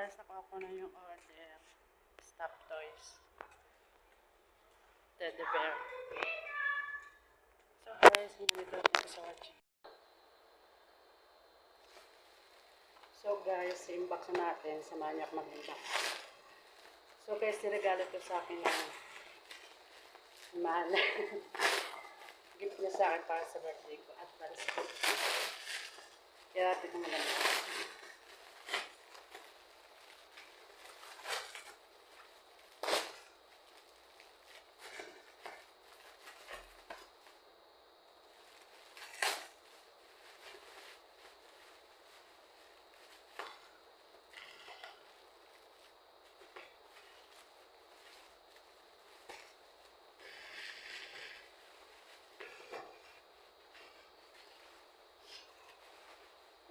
Nakuha ko na yung order. Stop toys. Teddy bear. So guys, nandito ako sa watching. So guys, i-unbox natin. Samahan niyo ako mag-unbox. So guys, regalo to sa akin ng mahal. Gift niya sa akin para sa birthday ko. Advance gift. Kaya natin ito maganda.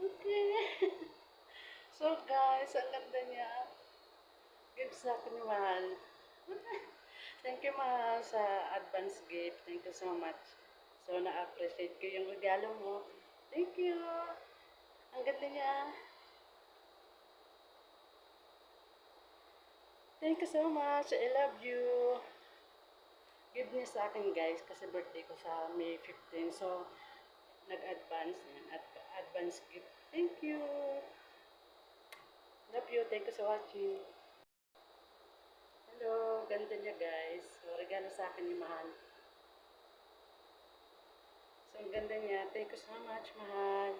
Okay. So guys, ang ganda niya. Gift sa akin ni Mahal. Thank you Mahal sa advance gift. Thank you so much. So na-appreciate ko yung regalo mo. Thank you. Ang ganda niya. Thank you so much. I love you. Give niya sa akin guys kasi birthday ko sa May 15. So nag-advance yan. Advance gift. Thank you. Love you. Thank you for watching. Hello. Ganda niya guys. So regalo sa akin ni Mahal. So ang ganda niya. Thank you so much Mahal.